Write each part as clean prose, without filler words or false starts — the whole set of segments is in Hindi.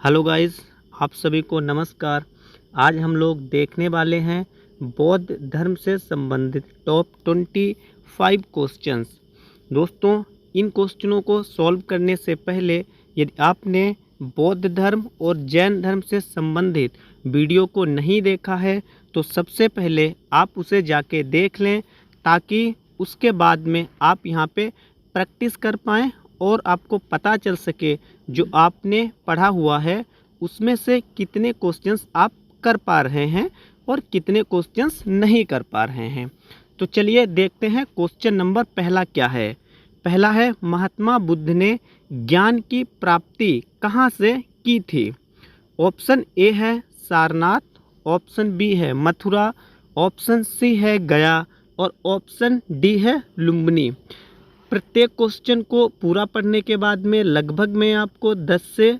हेलो गाइस, आप सभी को नमस्कार। आज हम लोग देखने वाले हैं बौद्ध धर्म से संबंधित टॉप 25 क्वेश्चंस। दोस्तों, इन क्वेश्चनों को सॉल्व करने से पहले यदि आपने बौद्ध धर्म और जैन धर्म से संबंधित वीडियो को नहीं देखा है तो सबसे पहले आप उसे जाके देख लें, ताकि उसके बाद में आप यहाँ पे प्रैक्टिस कर पाएँ और आपको पता चल सके जो आपने पढ़ा हुआ है उसमें से कितने क्वेश्चंस आप कर पा रहे हैं और कितने क्वेश्चंस नहीं कर पा रहे हैं। तो चलिए देखते हैं क्वेश्चन नंबर पहला क्या है। पहला है, महात्मा बुद्ध ने ज्ञान की प्राप्ति कहाँ से की थी? ऑप्शन ए है सारनाथ, ऑप्शन बी है मथुरा, ऑप्शन सी है गया और ऑप्शन डी है लुम्बिनी। प्रत्येक क्वेश्चन को पूरा पढ़ने के बाद में लगभग में आपको 10 से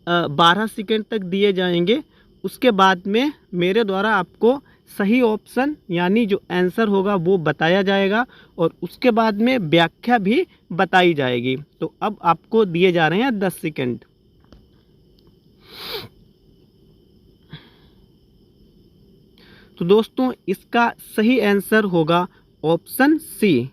12 सेकंड तक दिए जाएंगे। उसके बाद में मेरे द्वारा आपको सही ऑप्शन यानी जो आंसर होगा वो बताया जाएगा और उसके बाद में व्याख्या भी बताई जाएगी। तो अब आपको दिए जा रहे हैं 10 सेकंड। तो दोस्तों, इसका सही आंसर होगा ऑप्शन सी।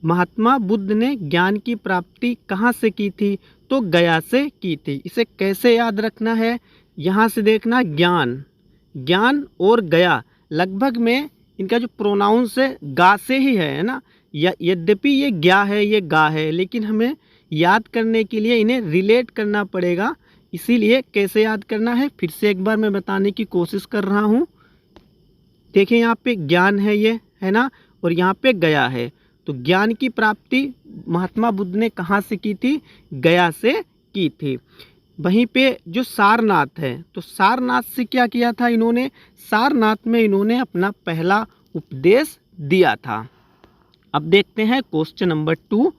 महात्मा बुद्ध ने ज्ञान की प्राप्ति कहाँ से की थी? तो गया से की थी। इसे कैसे याद रखना है? यहाँ से देखना, ज्ञान, ज्ञान और गया लगभग में इनका जो प्रोनाउंस है गा से ही है ना। यद्यपि ये ज्ञा है, ये गा है, लेकिन हमें याद करने के लिए इन्हें रिलेट करना पड़ेगा। इसीलिए कैसे याद करना है फिर से एक बार मैं बताने की कोशिश कर रहा हूँ। देखिए, यहाँ पे ज्ञान है, ये है ना, और यहाँ पे गया है। तो ज्ञान की प्राप्ति महात्मा बुद्ध ने कहाँ से की थी? गया से की थी। वहीं पे जो सारनाथ है, तो सारनाथ से क्या किया था इन्होंने? सारनाथ में इन्होंने अपना पहला उपदेश दिया था। अब देखते हैं क्वेश्चन नंबर 2।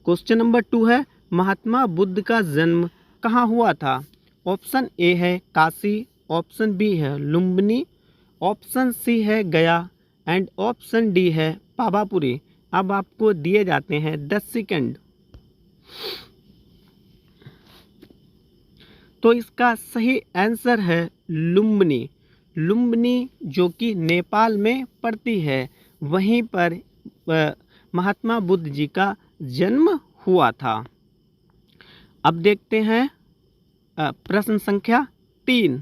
क्वेश्चन नंबर 2 है, महात्मा बुद्ध का जन्म कहाँ हुआ था? ऑप्शन ए है काशी, ऑप्शन बी है लुम्बिनी, ऑप्शन सी है गया एंड ऑप्शन डी है पावापुरी। अब आपको दिए जाते हैं 10 सेकंड। तो इसका सही आंसर है लुम्बिनी। लुम्बिनी जो कि नेपाल में पड़ती है, वहीं पर महात्मा बुद्ध जी का जन्म हुआ था। अब देखते हैं प्रश्न संख्या 3।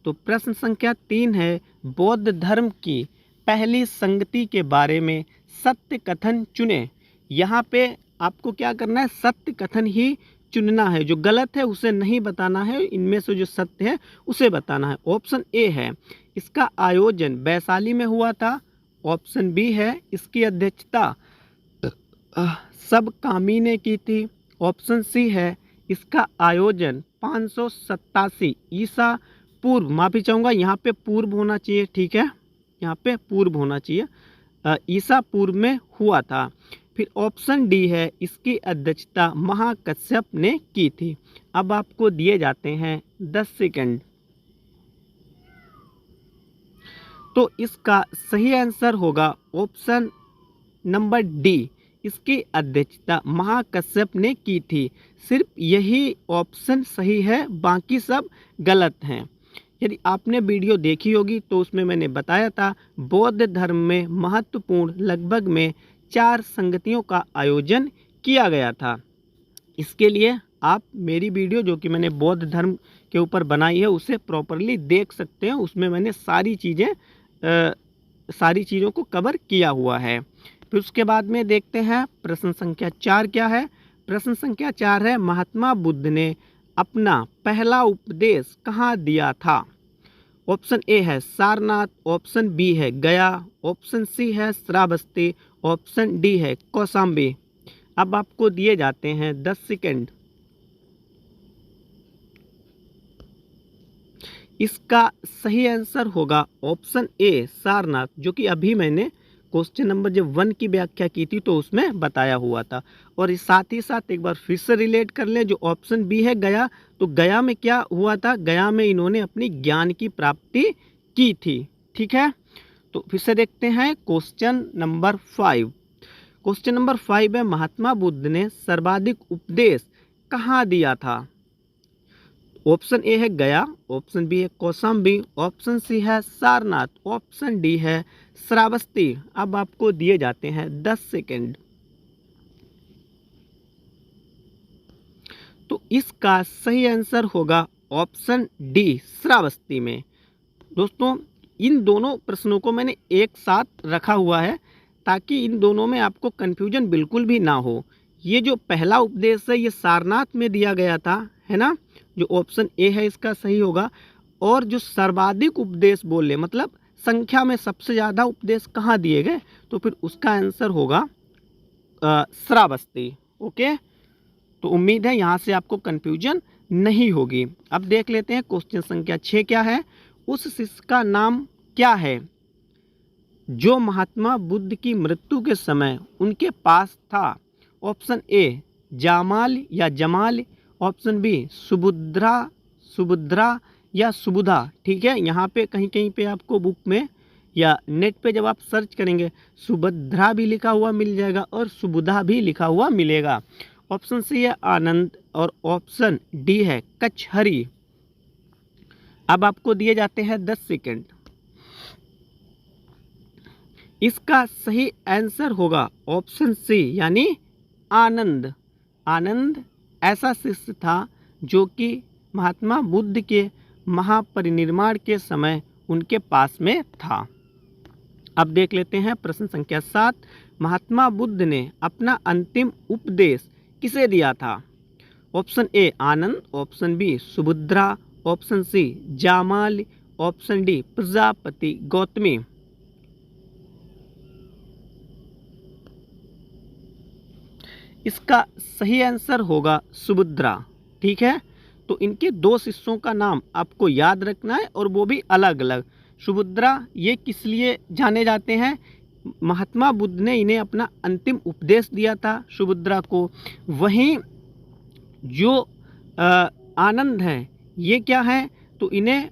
तो प्रश्न संख्या 3 है, बौद्ध धर्म की पहली संगति के बारे में सत्य कथन चुने। यहाँ पे आपको क्या करना है? सत्य कथन ही चुनना है। जो गलत है उसे नहीं बताना है, इनमें से जो सत्य है उसे बताना है। ऑप्शन ए है, इसका आयोजन वैशाली में हुआ था। ऑप्शन बी है, इसकी अध्यक्षता सब कामी ने की थी। ऑप्शन सी है, इसका आयोजन 587 ईसा पूर्व, माफ़ी चाहूँगा यहाँ पे पूर्व होना चाहिए, ठीक है, यहाँ पे पूर्व होना चाहिए, ईसा पूर्व में हुआ था। फिर ऑप्शन डी है, इसकी अध्यक्षता महाकश्यप ने की थी। अब आपको दिए जाते हैं 10 सेकंड। तो इसका सही आंसर होगा ऑप्शन नंबर डी, इसकी अध्यक्षता महाकश्यप ने की थी। सिर्फ यही ऑप्शन सही है, बाकी सब गलत हैं। यदि आपने वीडियो देखी होगी तो उसमें मैंने बताया था बौद्ध धर्म में महत्वपूर्ण लगभग में 4 संगतियों का आयोजन किया गया था। इसके लिए आप मेरी वीडियो जो कि मैंने बौद्ध धर्म के ऊपर बनाई है उसे प्रॉपरली देख सकते हैं। उसमें मैंने सारी चीज़ों को कवर किया हुआ है। फिर उसके बाद में देखते हैं प्रश्न संख्या 4 क्या है। प्रश्न संख्या 4 है, महात्मा बुद्ध ने अपना पहला उपदेश कहाँ दिया था? ऑप्शन ए है सारनाथ, ऑप्शन बी है गया, ऑप्शन सी है श्रावस्ती, ऑप्शन डी है कौशाम्बी। अब आपको दिए जाते हैं 10 सेकंड। इसका सही आंसर होगा ऑप्शन ए सारनाथ, जो कि अभी मैंने क्वेश्चन नंबर जब 1 की व्याख्या की थी तो उसमें बताया हुआ था। और साथ ही साथ एक बार फिर से रिलेट कर लें, जो ऑप्शन बी है गया, तो गया में क्या हुआ था? गया में इन्होंने अपनी ज्ञान की प्राप्ति की थी, ठीक है। तो फिर से देखते हैं क्वेश्चन नंबर 5। क्वेश्चन नंबर 5 है, महात्मा बुद्ध ने सर्वाधिक उपदेश कहाँ दिया था? ऑप्शन ए है गया, ऑप्शन बी है कौशाम्बी, ऑप्शन सी है सारनाथ, ऑप्शन डी है श्रावस्ती। अब आपको दिए जाते हैं 10 सेकेंड। तो इसका सही आंसर होगा ऑप्शन डी, श्रावस्ती में। दोस्तों इन दोनों प्रश्नों को मैंने एक साथ रखा हुआ है ताकि इन दोनों में आपको कन्फ्यूजन बिल्कुल भी ना हो। ये जो पहला उपदेश है ये सारनाथ में दिया गया था, है ना, जो ऑप्शन ए है इसका सही होगा। और जो सर्वाधिक उपदेश बोले मतलब संख्या में सबसे ज़्यादा उपदेश कहाँ दिए गए, तो फिर उसका आंसर होगा श्रावस्ती। ओके, तो उम्मीद है यहाँ से आपको कन्फ्यूजन नहीं होगी। अब देख लेते हैं क्वेश्चन संख्या 6 क्या है। उस शिष्य का नाम क्या है जो महात्मा बुद्ध की मृत्यु के समय उनके पास था। ऑप्शन ए जामाल या जमाल, ऑप्शन बी सुभद्रा या सुबुधा। ठीक है, यहाँ पे कहीं कहीं पे आपको बुक में या नेट पे जब आप सर्च करेंगे सुभद्रा भी लिखा हुआ मिल जाएगा और सुबुधा भी लिखा हुआ मिलेगा। ऑप्शन सी है आनंद और ऑप्शन डी है कचहरी। अब आपको दिए जाते हैं 10 सेकेंड। इसका सही आंसर होगा ऑप्शन सी यानी आनंद। आनंद ऐसा शिष्य था जो कि महात्मा बुद्ध के महापरिनिर्वाण के समय उनके पास में था। अब देख लेते हैं प्रश्न संख्या 7। महात्मा बुद्ध ने अपना अंतिम उपदेश किसे दिया था। Option A Anand, option B Subhadra, option C Jamal, option D Prajapati Gautami. इसका सही आंसर होगा सुभद्रा। ठीक है, तो इनके 2 शिष्यों का नाम आपको याद रखना है और वो भी अलग अलग। सुभद्रा ये किस लिए जाने जाते हैं, महात्मा बुद्ध ने इन्हें अपना अंतिम उपदेश दिया था सुभद्रा को। वहीं जो आनंद हैं ये क्या है, तो इन्हें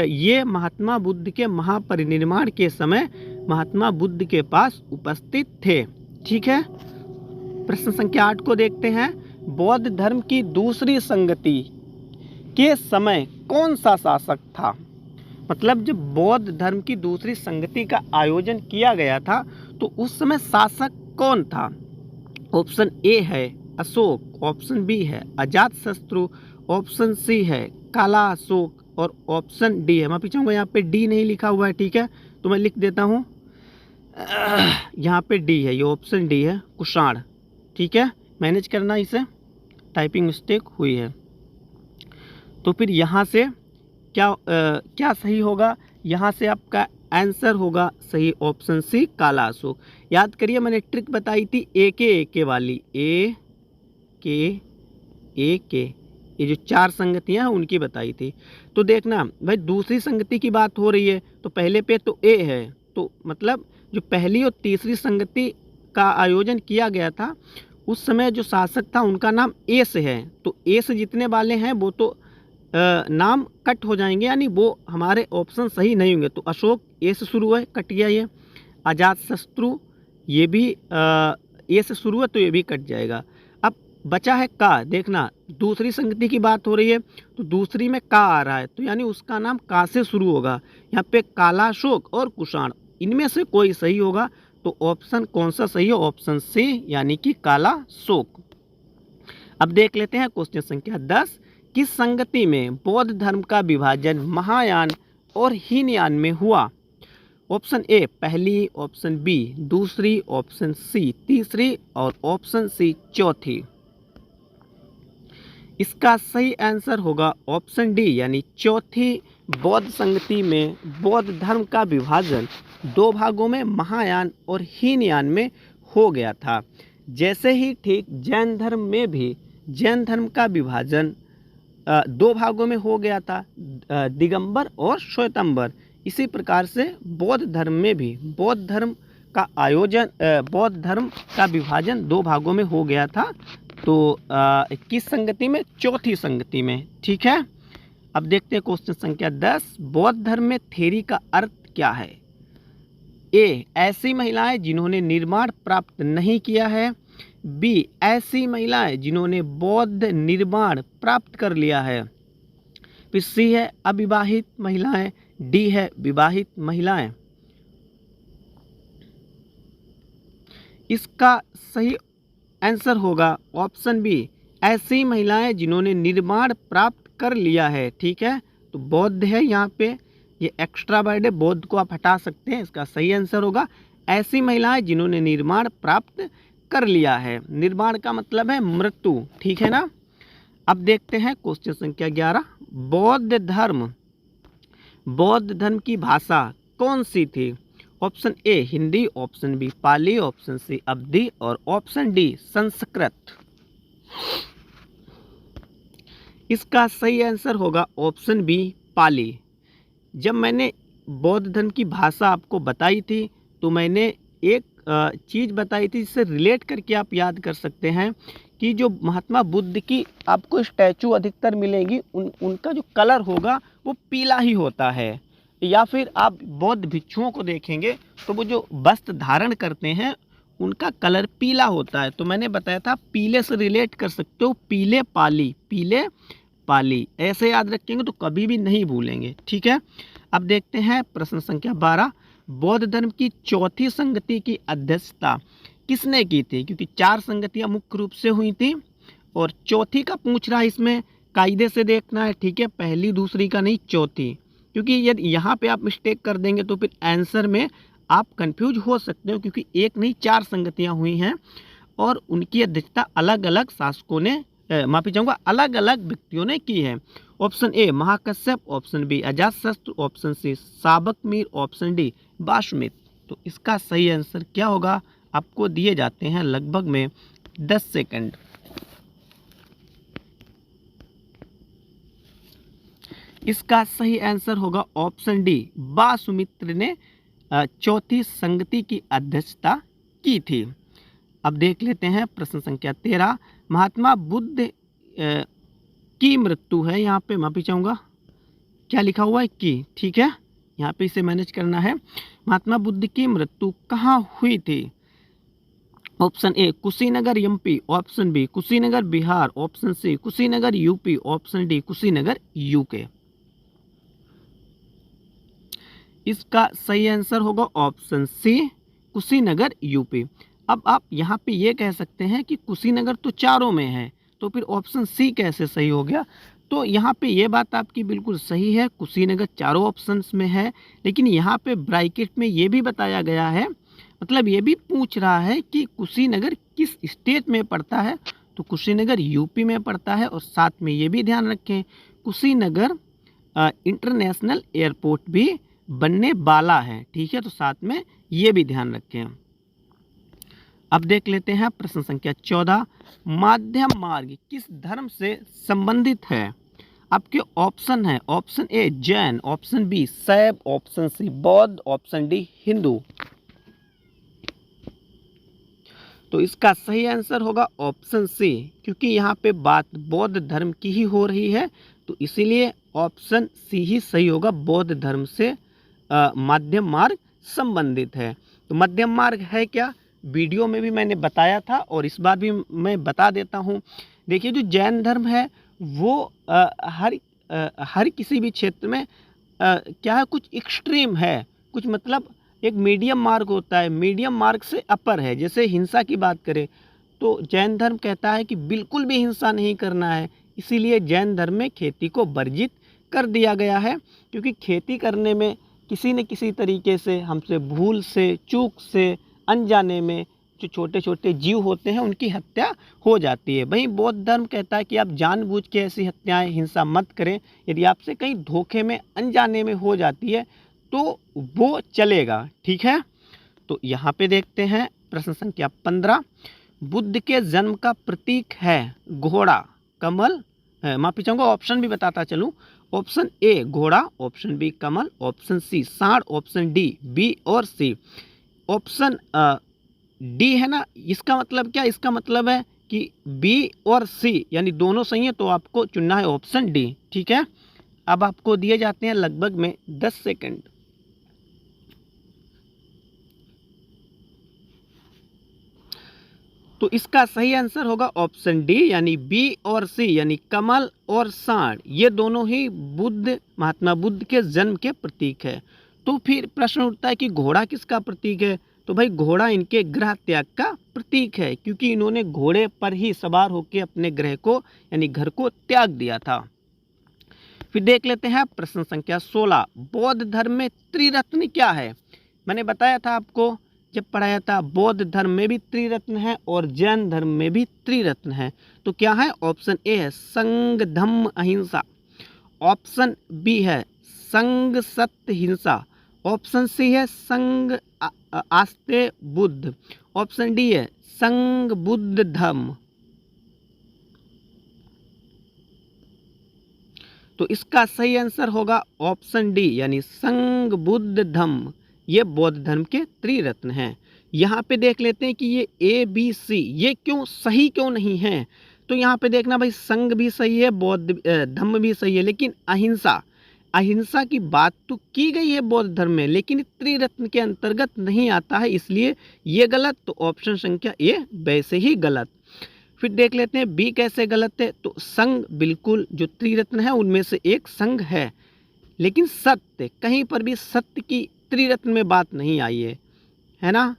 ये महात्मा बुद्ध के महापरिनिर्वाण के समय महात्मा बुद्ध के पास उपस्थित थे। ठीक है, प्रश्न संख्या 8 को देखते हैं। बौद्ध धर्म की दूसरी संगति के समय कौन सा शासक था। मतलब जब बौद्ध धर्म की दूसरी संगति का आयोजन किया गया था तो उस समय शासक कौन था। ऑप्शन ए है अशोक, ऑप्शन बी है अजातशत्रु, ऑप्शन सी है काला अशोक और ऑप्शन डी है, मैं पीछे यहाँ पे डी नहीं लिखा हुआ है। ठीक है, तो मैं लिख देता हूँ यहाँ पे डी है, ये ऑप्शन डी है कुषाण। ठीक है, मैनेज करना, इसे टाइपिंग मिस्टेक हुई है। तो फिर यहाँ से क्या सही होगा, यहाँ से आपका आंसर होगा सही ऑप्शन सी काला अशोक। याद करिए मैंने ट्रिक बताई थी ए के वाली, ए के ये जो 4 संगतियाँ हैं उनकी बताई थी। तो देखना भाई दूसरी संगति की बात हो रही है तो पहले पे तो ए है, तो मतलब जो पहली और तीसरी संगति का आयोजन किया गया था उस समय जो शासक था उनका नाम ए से है। तो ए से जितने वाले हैं वो तो नाम कट हो जाएंगे, यानी वो हमारे ऑप्शन सही नहीं होंगे। तो अशोक ए से शुरू है, कट गया ये। अजातशत्रु ये भी ए से शुरू है तो ये भी कट जाएगा। अब बचा है का। देखना दूसरी संगति की बात हो रही है तो दूसरी में का आ रहा है तो यानी उसका नाम का से शुरू होगा। यहाँ पे काला अशोक और कुषाण, इनमें से कोई सही होगा। तो ऑप्शन कौन सा सही है, ऑप्शन सी यानी कि काला अशोक। अब देख लेते हैं क्वेश्चन संख्या 10। किस संगति में बौद्ध धर्म का विभाजन महायान और हीनयान में हुआ। ऑप्शन ए पहली, ऑप्शन बी दूसरी, ऑप्शन सी तीसरी और ऑप्शन सी चौथी। इसका सही आंसर होगा ऑप्शन डी यानी चौथी बौद्ध संगति में बौद्ध धर्म का विभाजन 2 भागों में महायान और हीनयान में हो गया था। जैसे ही ठीक जैन धर्म में भी जैन धर्म का विभाजन 2 भागों में हो गया था, दिगंबर और श्वेतंबर। इसी प्रकार से बौद्ध धर्म में भी बौद्ध धर्म का विभाजन 2 भागों में हो गया था। तो किस संगति में, चौथी संगति में। ठीक है, अब देखते हैं क्वेश्चन संख्या 10। बौद्ध धर्म में थेरी का अर्थ क्या है। ए ऐसी महिलाएं जिन्होंने निर्वाण प्राप्त नहीं किया है, बी ऐसी महिलाएं जिन्होंने बौद्ध निर्वाण प्राप्त कर लिया है, फिर सी है अविवाहित महिलाएं, डी है विवाहित महिलाएं। इसका सही आंसर होगा ऑप्शन बी, ऐसी महिलाएं जिन्होंने निर्माण प्राप्त कर लिया है। ठीक है, तो बौद्ध है यहाँ पे, ये एक्स्ट्रा वर्ड है, बौद्ध को आप हटा सकते हैं। इसका सही आंसर होगा ऐसी महिलाएं जिन्होंने निर्माण प्राप्त कर लिया है। निर्माण का मतलब है मृत्यु। ठीक है ना। अब देखते हैं क्वेश्चन संख्या 11। बौद्ध धर्म की भाषा कौन सी थी? Option A Hindi, option B Pali, option C Awadhi और ऑप्शन डी संस्कृत। इसका सही आंसर होगा ऑप्शन बी पाली। जब मैंने बौद्ध धर्म की भाषा आपको बताई थी तो मैंने एक चीज़ बताई थी जिससे रिलेट करके आप याद कर सकते हैं कि जो महात्मा बुद्ध की आपको स्टैचू अधिकतर मिलेगी उनका जो कलर होगा वो पीला ही होता है। या फिर आप बौद्ध भिक्षुओं को देखेंगे तो वो जो वस्त्र धारण करते हैं उनका कलर पीला होता है। तो मैंने बताया था पीले से रिलेट कर सकते हो, पीले पाली ऐसे याद रखेंगे तो कभी भी नहीं भूलेंगे। ठीक है। अब देखते हैं प्रश्न संख्या 12। बौद्ध धर्म की चौथी संगति की अध्यक्षता किसने की थी? क्योंकि 4 संगतियां मुख्य रूप से हुई थी और चौथी का पूछ रहा है, इसमें कायदे से देखना है। ठीक है, पहली दूसरी का नहीं, चौथी, क्योंकि यदि यहाँ पे आप मिस्टेक कर देंगे तो फिर आंसर में आप कंफ्यूज हो सकते हो, क्योंकि एक नहीं 4 संगतियाँ हुई हैं और उनकी अध्यक्षता अलग अलग शासकों ने माफी चाहूँगा अलग अलग व्यक्तियों ने की है। Option A Mahakashyap, option B Ajatashatru, option C साबक मीर, ऑप्शन डी वासुमित्र। तो इसका सही आंसर क्या होगा? आपको दिए जाते हैं लगभग में 10 सेकंड। इसका सही आंसर होगा ऑप्शन डी, वासुमित्र ने चौथी संगति की अध्यक्षता की थी। अब देख लेते हैं प्रश्न संख्या 13। महात्मा बुद्ध की मृत्यु है, यहाँ पे माफी चाहूँगा क्या लिखा हुआ है की, ठीक है, यहाँ पे इसे मैनेज करना है। महात्मा बुद्ध की मृत्यु कहाँ हुई थी? Option A Kushinagar MP, option B Kushinagar Bihar, option C Kushinagar UP, option D Kushinagar UK. इसका सही आंसर होगा ऑप्शन सी कुशीनगर यूपी। अब आप यहाँ पे ये कह सकते हैं कि कुशीनगर तो चारों में है, तो फिर ऑप्शन सी कैसे सही हो गया? तो यहाँ पे ये बात आपकी बिल्कुल सही है, कुशीनगर चारों ऑप्शंस में है, लेकिन यहाँ पे ब्रैकेट में ये भी बताया गया है, मतलब ये भी पूछ रहा है कि कुशीनगर किस स्टेट में पड़ता है, तो कुशीनगर यूपी में पड़ता है। और साथ में ये भी ध्यान रखें कुशीनगर इंटरनेशनल एयरपोर्ट भी बनने वाला है। ठीक है, तो साथ में ये भी ध्यान रखें। अब देख लेते हैं प्रश्न संख्या 14। माध्यम मार्ग किस धर्म से संबंधित है? आपके ऑप्शन है, ऑप्शन ए जैन, ऑप्शन बी शैव, ऑप्शन सी बौद्ध, ऑप्शन डी हिंदू। तो इसका सही आंसर होगा ऑप्शन सी, क्योंकि यहाँ पे बात बौद्ध धर्म की ही हो रही है, तो इसीलिए ऑप्शन सी ही सही होगा। बौद्ध धर्म से मध्यम मार्ग संबंधित है। तो मध्यम मार्ग है क्या? वीडियो में भी मैंने बताया था और इस बार भी मैं बता देता हूँ। देखिए, जो जैन धर्म है वो हर किसी भी क्षेत्र में क्या है, कुछ एक्सट्रीम है, कुछ मतलब एक मीडियम मार्ग होता है, मीडियम मार्ग से अपर है। जैसे हिंसा की बात करें तो जैन धर्म कहता है कि बिल्कुल भी हिंसा नहीं करना है, इसीलिए जैन धर्म में खेती को वर्जित कर दिया गया है, क्योंकि खेती करने में किसी न किसी तरीके से हमसे भूल से, चूक से, अनजाने में जो छोटे छोटे जीव होते हैं उनकी हत्या हो जाती है। वहीं बौद्ध धर्म कहता है कि आप जानबूझ के ऐसी हत्याएं, हिंसा मत करें। यदि आपसे कहीं धोखे में, अनजाने में हो जाती है तो वो चलेगा। ठीक है, तो यहाँ पे देखते हैं प्रश्न संख्या 15। बुद्ध के जन्म का प्रतीक है घोड़ा, कमल, माफी चाहूँगा ऑप्शन भी बताता चलूँ। ऑप्शन ए घोड़ा, ऑप्शन बी कमल, ऑप्शन सी सांड, ऑप्शन डी बी और सी। ऑप्शन डी है ना, इसका मतलब क्या? इसका मतलब है कि बी और सी यानी दोनों सही है, तो आपको चुनना है ऑप्शन डी। ठीक है, अब आपको दिए जाते हैं लगभग में 10 सेकंड। तो इसका सही आंसर होगा ऑप्शन डी यानी बी और सी यानी कमल और सांड, ये दोनों ही महात्मा बुद्ध के जन्म के प्रतीक है। तो फिर प्रश्न उठता है कि घोड़ा किसका प्रतीक है? तो भाई घोड़ा इनके ग्रह त्याग का प्रतीक है, क्योंकि इन्होंने घोड़े पर ही सवार होकर अपने ग्रह को यानी घर को त्याग दिया था। फिर देख लेते हैं प्रश्न संख्या 16, बौद्ध धर्म में त्रिरत्न क्या है? मैंने बताया था आपको जब पढ़ाया था, बौद्ध धर्म में भी त्रिरत्न है और जैन धर्म में भी त्रिरत्न है। तो क्या है? ऑप्शन ए है संग धम्म अहिंसा, ऑप्शन बी है संग सत्य हिंसा, ऑप्शन सी है संग आस्ते बुद्ध, ऑप्शन डी है संग बुद्ध धम्म। तो इसका सही आंसर होगा ऑप्शन डी यानी संग बुद्ध धम्म, ये बौद्ध धर्म के त्रिरत्न हैं। यहाँ पे देख लेते हैं कि ये ए बी सी ये क्यों सही क्यों नहीं है। तो यहाँ पे देखना भाई, संग भी सही है, बौद्ध धम्म भी सही है, लेकिन अहिंसा की बात तो की गई है बौद्ध धर्म में, लेकिन त्रिरत्न के अंतर्गत नहीं आता है, इसलिए ये गलत। तो ऑप्शन संख्या ए वैसे ही गलत। फिर देख लेते हैं बी कैसे गलत है। तो संग बिल्कुल जो त्रिरत्न है उनमें से एक संग है, लेकिन सत्य, कहीं पर भी सत्य की त्रिरत्न में बात नहीं आई है ना।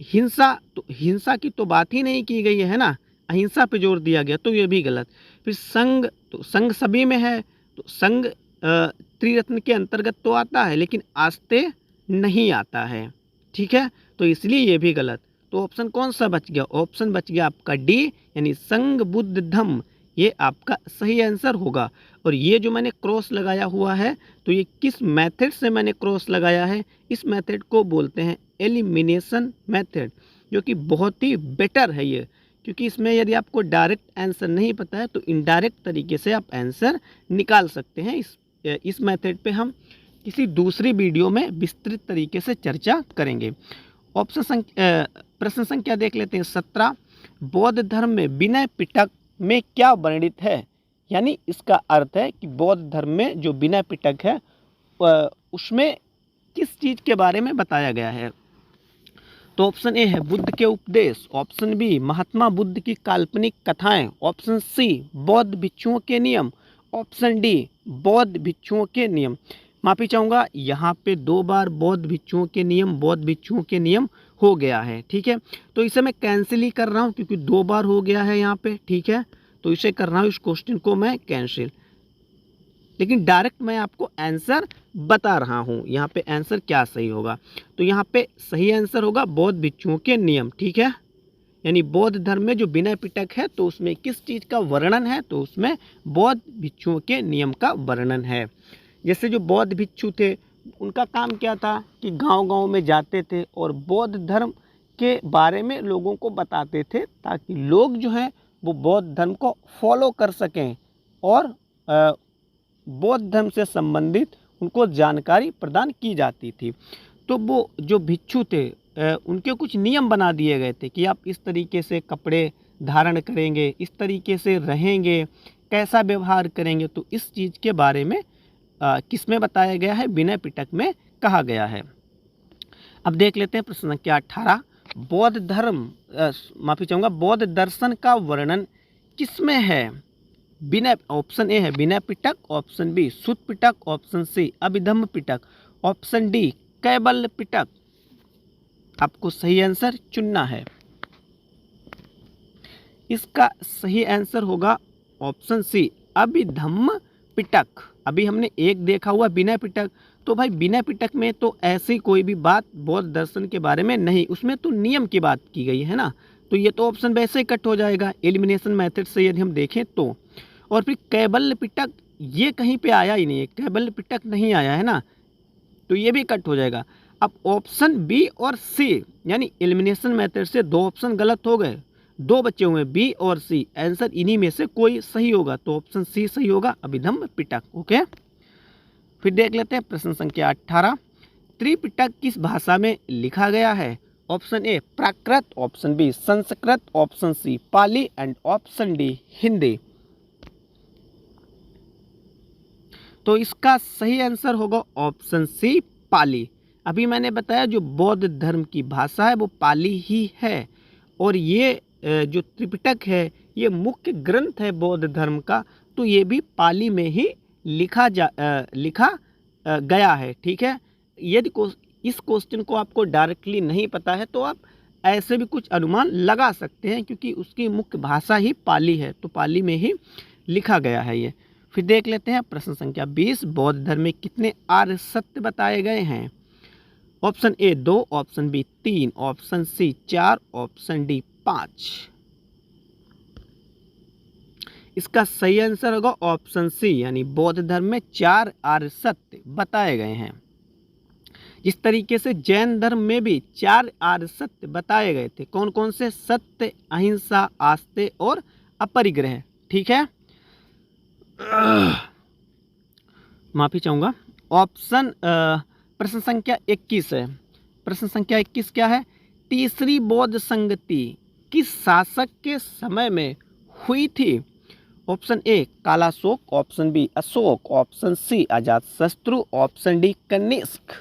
हिंसा की तो बात ही नहीं की गई है ना, अहिंसा पे जोर दिया गया, तो ये भी गलत। फिर संग, तो संग सभी में है, तो संग त्रिरत्न के अंतर्गत तो आता है, लेकिन आस्ते नहीं आता है, ठीक है, तो इसलिए ये भी गलत। तो ऑप्शन कौन सा बच गया? ऑप्शन बच गया आपका डी यानी संग बुद्ध धम्म, ये आपका सही आंसर होगा। और ये जो मैंने क्रॉस लगाया हुआ है, तो ये किस मेथड से मैंने क्रॉस लगाया है? इस मेथड को बोलते हैं एलिमिनेशन मेथड, जो कि बहुत ही बेटर है ये, क्योंकि इसमें यदि आपको डायरेक्ट आंसर नहीं पता है तो इनडायरेक्ट तरीके से आप आंसर निकाल सकते हैं। इस मेथड पे हम किसी दूसरी वीडियो में विस्तृत तरीके से चर्चा करेंगे। प्रश्न संख्या देख लेते हैं 17, बौद्ध धर्म में विनय पिटक में क्या वर्णित है? यानी इसका अर्थ है कि बौद्ध धर्म में जो विनय पिटक है उसमें किस चीज़ के बारे में बताया गया है? तो ऑप्शन ए है बुद्ध के उपदेश, ऑप्शन बी महात्मा बुद्ध की काल्पनिक कथाएं, ऑप्शन सी बौद्ध भिक्षुओं के नियम, ऑप्शन डी बौद्ध भिक्षुओं के नियम। माफी चाहूँगा, यहाँ पे 2 बार बौद्ध भिक्षुओं के नियम हो गया है, ठीक है, तो इसे मैं कैंसिल ही कर रहा हूँ क्योंकि 2 बार हो गया है यहाँ पे, ठीक है, तो इसे कर रहा हूँ, इस क्वेश्चन को मैं कैंसिल। लेकिन डायरेक्ट मैं आपको आंसर बता रहा हूँ यहाँ पे आंसर क्या सही होगा। तो यहाँ पे सही आंसर होगा बौद्ध भिक्षुओं के नियम, ठीक है, यानी बौद्ध धर्म में जो विनय पिटक है तो उसमें किस चीज़ का वर्णन है? तो उसमें बौद्ध भिक्षुओं के नियम का वर्णन है। जैसे जो बौद्ध भिक्षु थे उनका काम क्या था कि गांव-गांव में जाते थे और बौद्ध धर्म के बारे में लोगों को बताते थे, ताकि लोग जो हैं वो बौद्ध धर्म को फॉलो कर सकें और बौद्ध धर्म से संबंधित उनको जानकारी प्रदान की जाती थी। तो वो जो भिक्षु थे उनके कुछ नियम बना दिए गए थे कि आप इस तरीके से कपड़े धारण करेंगे, इस तरीके से रहेंगे, कैसा व्यवहार करेंगे। तो इस चीज़ के बारे में किस में बताया गया है? विनय पिटक में कहा गया है। अब देख लेते हैं प्रश्न संख्या 18, बौद्ध धर्म माफी चाहूँगा बौद्ध दर्शन का वर्णन किस में है? विनय, ऑप्शन ए है विनय पिटक, ऑप्शन बी सुत पिटक, ऑप्शन सी अभिधम्म पिटक, ऑप्शन डी कैवल्य पिटक। आपको सही आंसर चुनना है। इसका सही आंसर होगा ऑप्शन सी अभिधम्म पिटक। अभी हमने एक देखा हुआ विनय पिटक, तो भाई विनय पिटक में तो ऐसी कोई भी बात बौद्ध दर्शन के बारे में नहीं, उसमें तो नियम की बात की गई है ना, तो ये तो ऑप्शन वैसे ही कट हो जाएगा एलिमिनेशन मेथड से यदि हम देखें तो। और फिर कैवल्य पिटक ये कहीं पे आया ही नहीं है, कैवल्य पिटक नहीं आया है ना, तो ये भी कट हो जाएगा। अब ऑप्शन बी और सी यानी एलिमिनेशन मेथड से 2 ऑप्शन गलत हो गए, 2 बचे हुए बी और सी, आंसर इन्हीं में से कोई सही होगा, तो ऑप्शन सी सही होगा अभिधम्म पिटक। ओके, फिर देख लेते हैं प्रश्न संख्या 18, त्रिपिटक किस भाषा में लिखा गया है? Option A Prakrit, option B Sanskrit, option C Pali and option D Hindi. तो इसका सही आंसर होगा ऑप्शन सी पाली। अभी मैंने बताया जो बौद्ध धर्म की भाषा है वो पाली ही है, और ये जो त्रिपिटक है ये मुख्य ग्रंथ है बौद्ध धर्म का, तो ये भी पाली में ही लिखा गया है। ठीक है, यदि इस क्वेश्चन को आपको डायरेक्टली नहीं पता है तो आप ऐसे भी कुछ अनुमान लगा सकते हैं, क्योंकि उसकी मुख्य भाषा ही पाली है, तो पाली में ही लिखा गया है ये। फिर देख लेते हैं प्रश्न संख्या 20, बौद्ध धर्म में कितने आर्य सत्य बताए गए हैं? Option A 2, option B 3, option C 4, option D 5। इसका सही आंसर होगा ऑप्शन सी, यानी बौद्ध धर्म में 4 आर्य सत्य बताए गए हैं। जिस तरीके से जैन धर्म में भी 4 आर्य सत्य बताए गए थे। कौन कौन से? सत्य, अहिंसा, आस्ते और अपरिग्रह। ठीक है, माफी चाहूंगा। ऑप्शन प्रश्न संख्या 21 है। प्रश्न संख्या 21 क्या है? तीसरी बौद्ध संगति किस शासक के समय में हुई थी? Option A Kalashoka, option B Ashoka, option C Ajatashatru, option D Kanishka.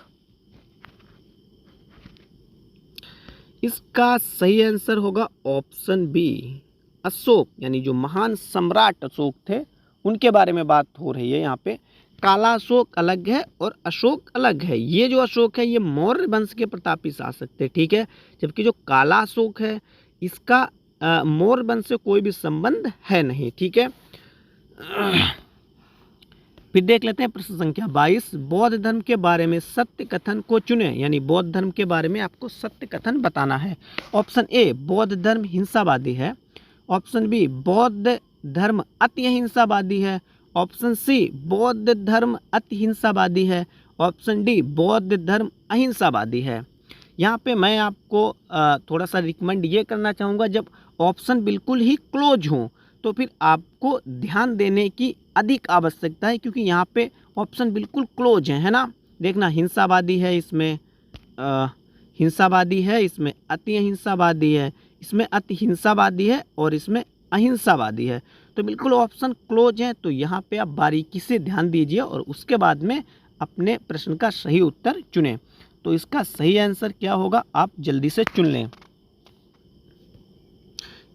इसका सही आंसर होगा ऑप्शन बी अशोक, यानी जो महान सम्राट अशोक थे उनके बारे में बात हो रही है यहाँ पे। कालाशोक अलग है और अशोक अलग है। ये जो अशोक है ये मौर्य वंश के प्रतापी शासक थे। ठीक है, जबकि जो कालाशोक है इसका मौर्य वंश से कोई भी संबंध है नहीं। ठीक है, फिर देख लेते हैं प्रश्न संख्या 22, बौद्ध धर्म के बारे में सत्य कथन को चुने, यानी बौद्ध धर्म के बारे में आपको सत्य कथन बताना है। ऑप्शन ए बौद्ध धर्म हिंसावादी है, ऑप्शन बी बौद्ध धर्म अति अहिंसावादी है, ऑप्शन सी बौद्ध धर्म अति हिंसावादी है, ऑप्शन डी बौद्ध धर्म अहिंसावादी है। यहाँ पे मैं आपको थोड़ा सा रिकमेंड ये करना चाहूँगा, जब ऑप्शन बिल्कुल ही क्लोज हों तो फिर आपको ध्यान देने की अधिक आवश्यकता है, क्योंकि यहाँ पे ऑप्शन बिल्कुल क्लोज है ना। देखना, हिंसावादी है, इसमें हिंसावादी है, इसमें अति अहिंसावादी है, इसमें अति हिंसावादी है और इसमें अहिंसावादी है, तो बिल्कुल ऑप्शन क्लोज है। तो यहाँ पे आप बारीकी से ध्यान दीजिए और उसके बाद में अपने प्रश्न का सही उत्तर चुनें। तो इसका सही आंसर क्या होगा, आप जल्दी से चुन लें।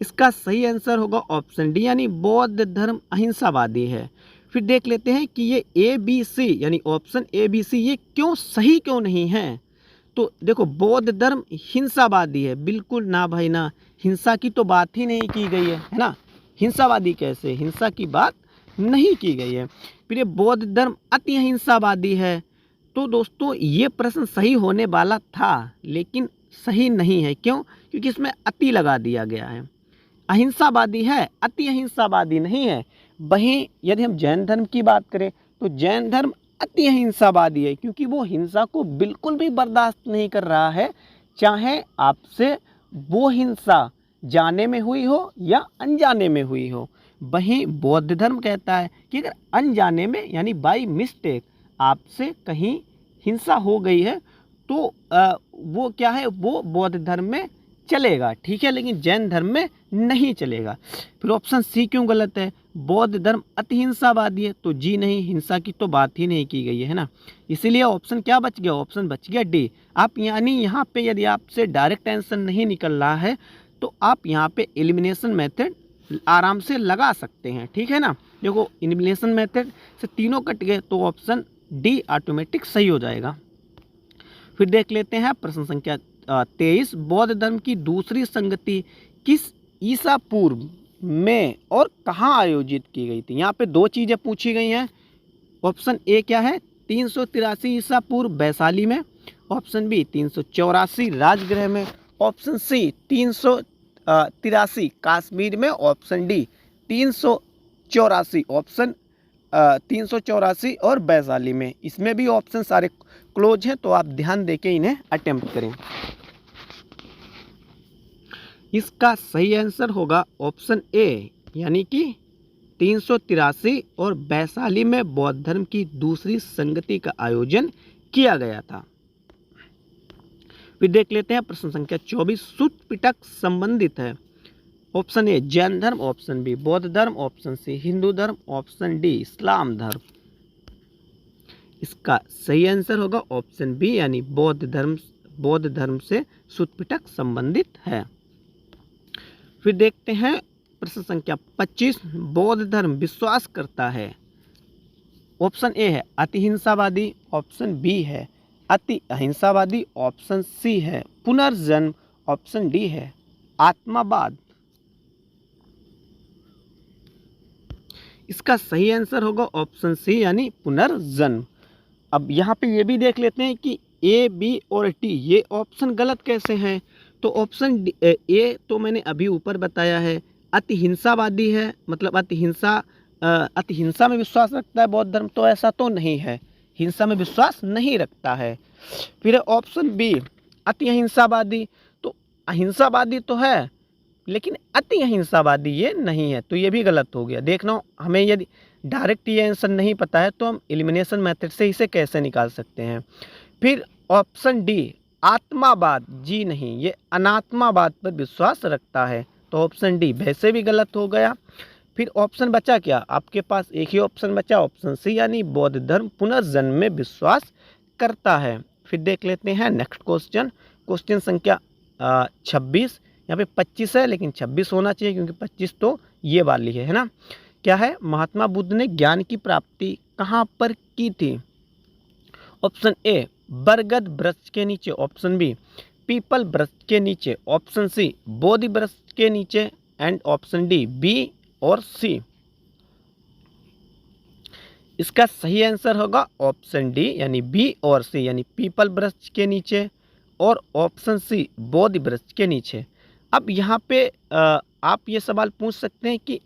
इसका सही आंसर होगा ऑप्शन डी, यानी बौद्ध धर्म अहिंसावादी है। फिर देख लेते हैं कि ये ए बी सी, यानी ऑप्शन ए बी सी ये क्यों सही क्यों नहीं है। तो देखो, बौद्ध धर्म हिंसावादी है, बिल्कुल ना भाई ना, हिंसा की तो बात ही नहीं की गई है ना। हिंसावादी कैसे, हिंसा की बात नहीं की गई है। फिर ये बौद्ध धर्म अति अहिंसावादी है, तो दोस्तों ये प्रश्न सही होने वाला था लेकिन सही नहीं है। क्यों? क्योंकि इसमें अति लगा दिया गया है। अहिंसावादी है, अति अहिंसावादी नहीं है। वहीं यदि हम जैन धर्म की बात करें तो जैन धर्म अति अहिंसावादी है, क्योंकि वो हिंसा को बिल्कुल भी बर्दाश्त नहीं कर रहा है, चाहे आपसे वो हिंसा जाने में हुई हो या अनजाने में हुई हो। वहीं बौद्ध धर्म कहता है कि अगर अनजाने में यानी बाय मिस्टेक आपसे कहीं हिंसा हो गई है तो वो क्या है, वो बौद्ध धर्म में चलेगा। ठीक है, लेकिन जैन धर्म में नहीं चलेगा। फिर ऑप्शन सी क्यों गलत है? बौद्ध धर्म अति हिंसावादी है, तो जी नहीं, हिंसा की तो बात ही नहीं की गई है ना। इसीलिए ऑप्शन क्या बच गया? ऑप्शन बच गया डी। आप यानी यहाँ पे यदि आपसे डायरेक्ट आंसर नहीं निकल रहा है तो आप यहाँ पे एलिमिनेशन मेथड आराम से लगा सकते हैं। ठीक है ना, देखो एलिमिनेशन मेथड से तीनों कट गए तो ऑप्शन डी ऑटोमेटिक सही हो जाएगा। फिर देख लेते हैं प्रश्न संख्या 23, बौद्ध धर्म की दूसरी संगति किस ईसा पूर्व में और कहाँ आयोजित की गई थी? यहाँ पे दो चीज़ें पूछी गई हैं। ऑप्शन ए क्या है? 383 ईसा पूर्व वैशाली में, ऑप्शन बी 384 राजगृह में, ऑप्शन सी 383 कश्मीर में, ऑप्शन डी 384 ऑप्शन 384 और वैशाली में। इसमें भी ऑप्शन सारे क्लोज हैं, तो आप ध्यान देके इन्हें अटेम्प्ट करें। इसका सही आंसर होगा ऑप्शन ए, यानी कि 383 और वैशाली में बौद्ध धर्म की दूसरी संगति का आयोजन किया गया था। फिर देख लेते हैं प्रश्न संख्या 24, सूत पिटक संबंधित है। ऑप्शन ए जैन धर्म, ऑप्शन बी बौद्ध धर्म, ऑप्शन सी हिंदू धर्म, ऑप्शन डी इस्लाम धर्म। इसका सही आंसर होगा ऑप्शन बी, यानी बौद्ध धर्म से सूत पिटक संबंधित है। फिर देखते हैं प्रश्न संख्या 25, बौद्ध धर्म विश्वास करता है। ऑप्शन ए है अतिहिंसावादी, ऑप्शन बी है अति अहिंसावादी, ऑप्शन सी है पुनर्जन्म, ऑप्शन डी है आत्मावाद। इसका सही आंसर होगा ऑप्शन सी यानी पुनर्जन्म। अब यहाँ पे ये भी देख लेते हैं कि ए, बी और टी ये ऑप्शन गलत कैसे हैं। तो ऑप्शन ए तो मैंने अभी ऊपर बताया है, अतिहिंसावादी है, मतलब अतिहिंसा में विश्वास रखता है बौद्ध धर्म, तो ऐसा तो नहीं है, हिंसा में विश्वास नहीं रखता है। फिर ऑप्शन बी अति अहिंसावादी, तो अहिंसावादी तो है लेकिन अति अहिंसावादी ये नहीं है, तो ये भी गलत हो गया। देखना, हमें यदि डायरेक्ट ये आंसर नहीं पता है तो हम एलिमिनेशन मेथड से इसे कैसे निकाल सकते हैं। फिर ऑप्शन डी आत्मावाद, जी नहीं, ये अनात्मावाद पर विश्वास रखता है, तो ऑप्शन डी वैसे भी गलत हो गया। फिर ऑप्शन बचा क्या, आपके पास एक ही ऑप्शन बचा, ऑप्शन सी यानी बौद्ध धर्म पुनर्जन्म में विश्वास करता है। फिर देख लेते हैं नेक्स्ट क्वेश्चन, क्वेश्चन संख्या 26। यहाँ पे 25 है लेकिन 26 होना चाहिए क्योंकि 25 तो ये वाली है ना। क्या है, महात्मा बुद्ध ने ज्ञान की प्राप्ति कहाँ पर की थी। ऑप्शन ए बरगद वृक्ष के नीचे, ऑप्शन बी पीपल वृक्ष के नीचे, ऑप्शन सी बोधि वृक्ष के नीचे, एंड ऑप्शन डी बी और सी। इसका सही आंसर होगा ऑप्शन डी यानी बी और सी, यानी पीपल वृक्ष के नीचे और ऑप्शन सी बोधि वृक्ष के नीचे। अब यहाँ पे आप ये सवाल पूछ सकते हैं कि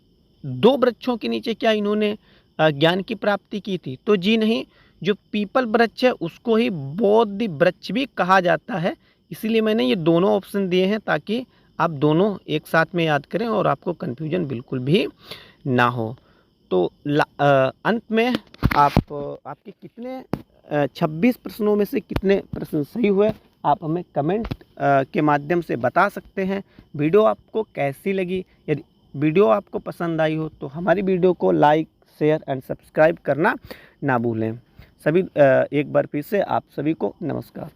दो वृक्षों के नीचे क्या इन्होंने ज्ञान की प्राप्ति की थी, तो जी नहीं, जो पीपल वृक्ष है उसको ही बोधि वृक्ष भी कहा जाता है, इसीलिए मैंने ये दोनों ऑप्शन दिए हैं ताकि आप दोनों एक साथ में याद करें और आपको कन्फ्यूजन बिल्कुल भी ना हो। तो अंत में आपके कितने 26 प्रश्नों में से कितने प्रश्न सही हुए आप हमें कमेंट के माध्यम से बता सकते हैं। वीडियो आपको कैसी लगी, यदि वीडियो आपको पसंद आई हो तो हमारी वीडियो को लाइक, शेयर एंड सब्सक्राइब करना ना भूलें। सभी एक बार फिर से आप सभी को नमस्कार।